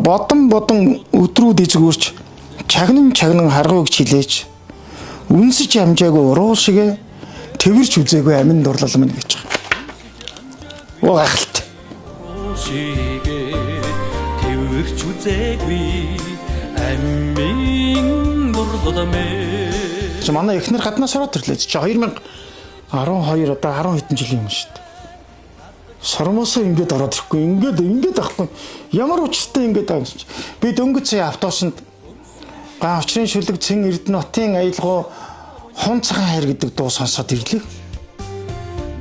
бодон өдрүүд эзгүүрч чагнан харгууг чилээж үнсэж амжаагүй уруу шигэ тэрч үзээгүй амин дурлал минь гэж байгаа. Гахалт. тэрч үзээгүй амин дурлал минь. Манай эхнэр гаднаас ороод ирлээ. 2012 одоо 10 хэдэн жилийн өмнө шүү дээ. Сормосоо ингээд ороод ирэхгүй ингээд ахгүй ямар учиртай ингээд байгаа юм чи би дөнгөж сая автобусанд га очрын шүлэг цэн Эрдэнэтийн аялгау хон цагаан хайр гэдэг дуу сонсоод ирлээ.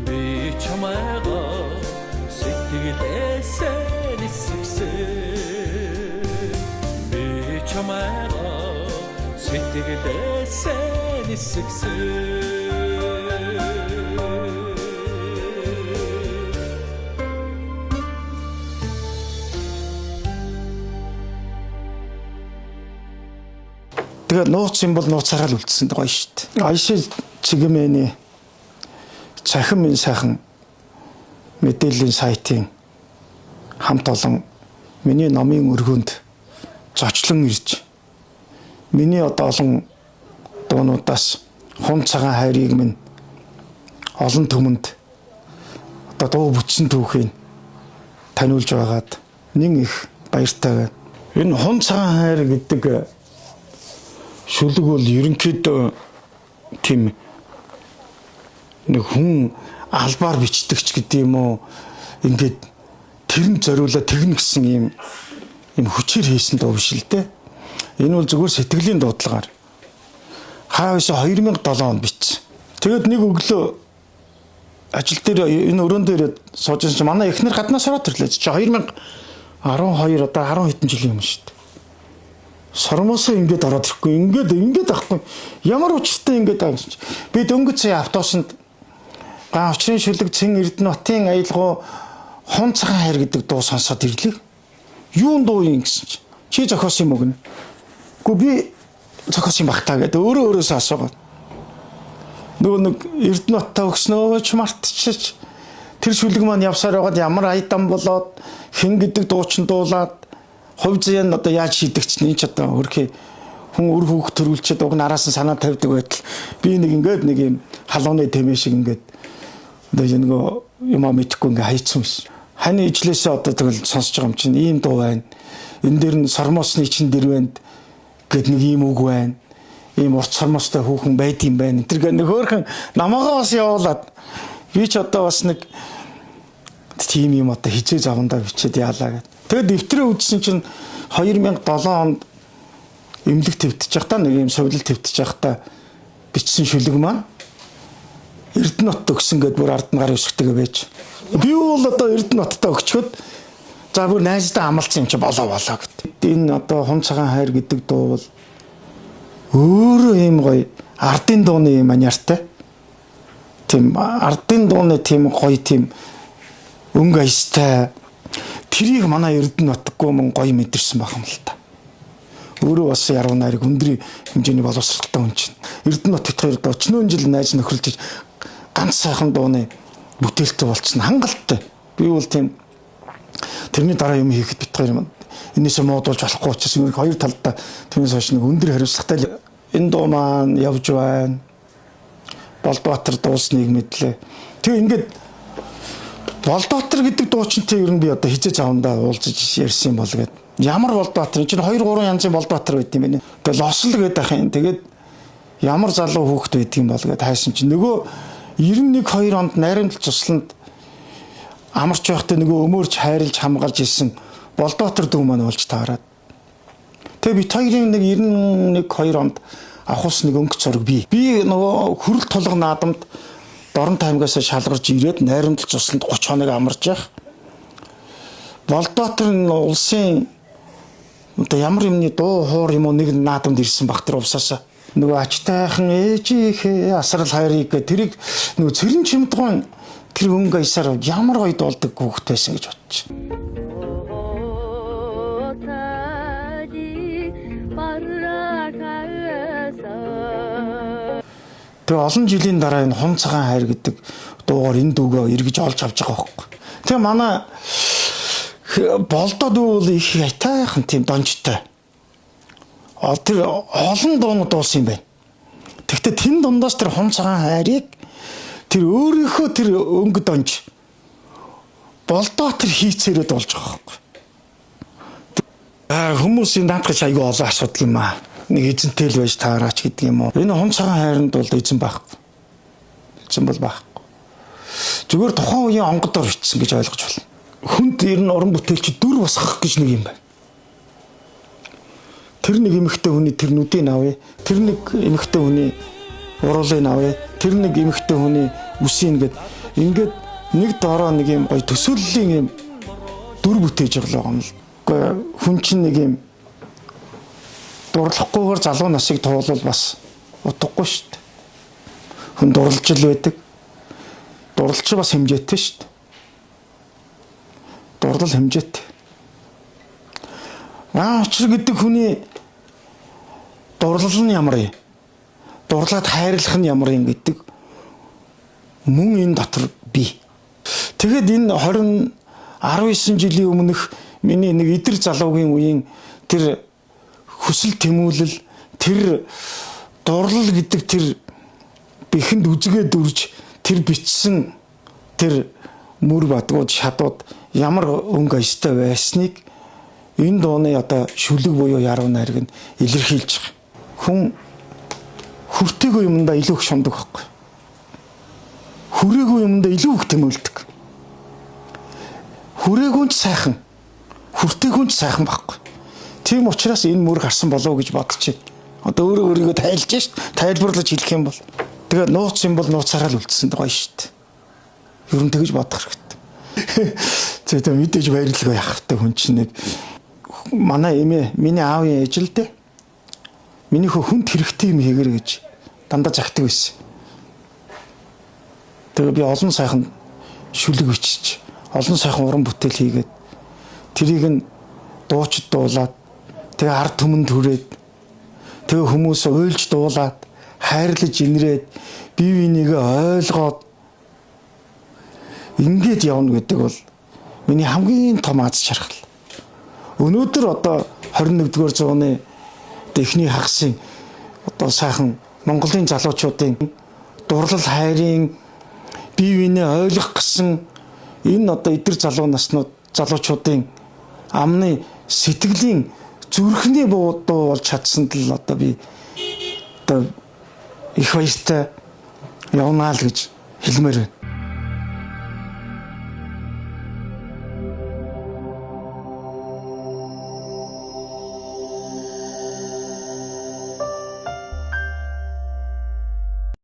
Би чамайга сэтгэлээсээ нисгсэн би чамайга сэтгэлээсээ нисгсэн. Тэгээ нууц юм бол нууцаараа л үлдсэн гоё шүү дээ. Айшил чигмэний цахим сайхан мэдээллийн сайтын хамт олон миний номын өргөнд зочлон ирж миний одоо олон дуунуудаас хум цагаан хайрыг минь олон түмэнд одоо дуу бүтсэн түүхийг таниулж байгаад нэг их баяртай байна. Энэ хум цагаан хайр гэдэг шүлэг бол ерөнхийдөө тийм нэг хүн албаар бичдэгч гэдэг юм уу ингээд тэрэнд зориулаад тэгнэ гэсэн юм хүчээр хийсэн дуу биш л дээ. Энэ бол зөвхөн сэтгэлийн дуудлагаар хаавс 2007 онд бичсэн. Тэгэд нэг өглөө ажил дээр энэ өрөөнд дээр сууж байсан манай эхнэр гаднаас ороод ирлээ. 2012 одоо 10 хэдэн жилийн өмнө шүү дээ. Сормосоо ингээд ороод ирэхгүй ингээд ахгүй ямар учиртай ингээд байгаа юм чи би дөнгөж сая автобусанд га очрын шүлэг цэн Эрдэнэтийн аялгау хон цагаан хайр гэдэг дуу сонсоод ирлээ. Юун дуу юм гэсэн чи зохиосон юм уу гэнэ. Гэхдээ би зохиосон багтаа гэдэг өөрөөсөө асуугаад нөгөө нэг Эрдэнэттэй өгснөө ч мартчих тэр шүлэг маань явсаар байгаад ямар айдан болоод хэн гэдэг дуучин дуулаад хувь зээн одоо яаж шийдэгч нь ч одоо хөрхий хүн үр хүүхд төрүүлчихэд уг нараас нь санаа тавьдаг байтал би нэг юм халууны тэмээ шиг ингээд одоо нэг юм мэдхгүй ингээд хайцсан байсан. Хань ижлээсээ одоо тэгэл сонсож байгаа юм чинь ийм дуу байна. Энэ дээр нь сормосны чин дэрвэнд гэд нэг ийм үг байна. Ийм урт сормостой хүүхэн байд юм байна. Тэр нэг хөөрхөн намаагаа бас явуулаад би ч одоо бас нэг тийм юм одоо хизээ завандаа бичээд яалаа гэдэг. Тэгээд дэвтрээ үзсэн чинь 2007 онд эмнэлэг твтж байхдаа нэг юм совлол твтж байхдаа бичсэн шүлэг маань Эрдэнэт өгсөн гэдээ бүр ард нь гар өсгтэйгээ байж. Би бол одоо Эрдэнэттэй өгчхөд за бүр найздаа амлцсан юм чи болоо гэд. Энэ одоо хум цагаан хайр гэдэг дуу бол өөрөө юм гоё ардын дууны маниартай. Тийм ардын дууны тийм гоё тийм өнгө аястай тэрийг манай Эрдэнэтгүй мөн гоё мэдэрсэн байх юм л та. Өөрөө бас яруу найраг өндөр хэмжээний боловсралтай хүн чинь. Эрдэнэт хоёр 40 жил найз нөхөрлөж ганц сайхан дууны бүтээлтэй болчихсон хангалттай. Би бол тийм тэрний дараа юм хийхэд бит хоёр энэсээ муудуулж болохгүй учраас нэг хоёр талдаа тэрнээс хойш нэг өндөр хариуцлагатай энэ дуу маань явж байна. Болдбаатар дуусныг мэдлээ. Тэгээ ингээд Болдбаатар гэдэг дуучинтай ер нь би одоо хизээ завандаа уулзаж ярьсан юм бол гээд ямар Болдбаатар чинь 2 3 янзын Болдбаатар байт юм байна. Тэгээ лосл гэдэг ах юм. Тэгээд ямар залуу хүүхэд байдаг юм бол гээд хайсан чинь нөгөө 91 2 онд найрамдал цусланд амарч байхдаа нөгөө өмөрч хайрлж хамгаалж исэн Болдбаатар дүү маань болж таарад. Тэгээ бит хоёрын нэг 91 2 онд авахус нэг өнгө зураг би нөгөө хөрөл тулга наадамд Дорн таймгаас шалгарч ирээд найрамдал цусланд 30 хоног амарч явах. Болдбаатар нь улсын одоо ямар юмны дуу хоор юм уу нэг наадамд ирсэн баг тэр увсаасаа. Нөгөө ачтайхан ээжийнхээ асрал хайрыг тэрийг нөгөө цэрэн чимдгон тэр өнгө аясаар ямар гоё дуулдаг хүүхэд байсан гэж бодчих. Тэгээ олон жилийн дараа энэ хум цагаан хайр гэдэг дуугаар энэ дүүгөө эргэж олж авч байгаа байхгүй. Тэгээ манай болдод бол их ятайхан тийм донжтой. Тэр олон дуунууд дуусан юм байна. Тэгвэл тэн дундаас тэр хон цагаан хайрыг тэр өөрийнхөө тэр өнгө донж болдоо тэр хийцээрээ дуулж байгаа байхгүй. Хүмүүсийн наадах айгүй олон асуудал юм аа. Нэг эзэнтэй л байж таараач гэдэг юм уу. Энэ хон цагаан хайранд бол эзэн байхгүй. Эзэн бол байхгүй. Зүгээр тухайн үеийн онгодоор бичсэн гэж ойлгож байна. Хүнд ер нь уран бүтээлч дүр босгох гэж нэг юм байна. Тэр нэг эмэгтэй хүний тэр нүдийг авъя. Тэр нэг эмэгтэй хүний уруулыг авъя. Тэр нэг эмэгтэй хүний үсийг ингээд нэг дороо нэг юм гоё төсөөллийн юм дүр бүтээж байгаа юм л. Гэхдээ хүн чинь нэг юм дурлахгүйгээр залуу насыг туулвал бас утгагүй шүү дээ. Хүн дурлж л байдаг. Дурлч бас хэмжээтэй шүү дээ. Дурлал хэмжээтэй. Учир гэдэг хүний дурлал нь ямар юм? Дурлаад хайрлах нь ямар юм гэдэг мөн энэ дотор бий. Тэгэхэд энэ 19 жилийн өмнөх миний нэг идэр залуугийн үеийн тэр хүсэл тэмүүлэл тэр дурлал гэдэг тэр бэхэнд үзгээ дүрж тэр бичсэн тэр мөр бадгууд шадууд ямар өнгө аястай байсныг энэ дууны одоо шүлэг буюу яруу найраг нь илэрхийлж байгаа. Хүн хүртээгөө юмдаа илүү их шундаг байхгүй. Хүрээгүй юмдаа илүү их тэмүүлдэг. Хүрээгүй ч сайхан, хүртээггүй ч сайхан байхгүй. Тийм учраас энэ мөр гарсан болов уу гэж бодчих. Одоо өөрийгөө тайлж шít, тайлбарлаж хэлэх юм бол тэгээ нууц юм бол нууцаараа л үлдсэн гоё шít. Ер нь тэгэж бодох хэрэгтэй. Тэгээ мэдээж баярлалаа яах вэ хүн чинь нэг манай эмээ миний аавын ээж л дээ. Миний хүнд хэрэгтэй юм хийгэр гэж дандаа загтаг байсан. Тэгээ би олон сайхан шүлэг бичиж, олон сайхан уран бүтээл хийгээд тэрийг нь дуучид дуулаад тэгээ ард түмэнд хүрээд тэгээ хүмүүс уйлж дуулаад хайрлаж инрээд бие бинийгээ ойлгоод ингээд явна гэдэг бол миний хамгийн том аз жаргал. Өнөөдөр одоо 21-р зууны эхний хагасын одоо сайхан Монголын залуучуудын дурлал хайрын бие биенээ ойлгох гэсэн энэ одоо идэр залуу наснууд залуучуудын амны сэтгэлийн зүрхний дуу болж чадсанд л одоо би одоо их баяртай явнаа л гэж хэлмээр байна.